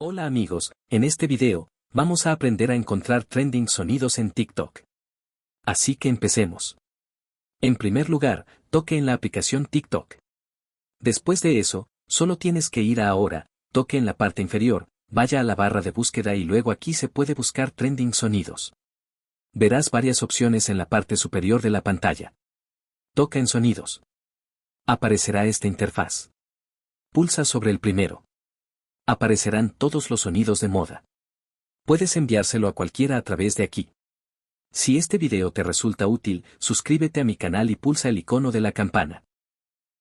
Hola amigos, en este video, vamos a aprender a encontrar trending sonidos en TikTok. Así que empecemos. En primer lugar, toque en la aplicación TikTok. Después de eso, solo tienes que ir a Ahora, toque en la parte inferior, vaya a la barra de búsqueda y luego aquí se puede buscar trending sonidos. Verás varias opciones en la parte superior de la pantalla. Toca en sonidos. Aparecerá esta interfaz. Pulsa sobre el primero. Aparecerán todos los sonidos de moda. Puedes enviárselo a cualquiera a través de aquí. Si este video te resulta útil, suscríbete a mi canal y pulsa el icono de la campana.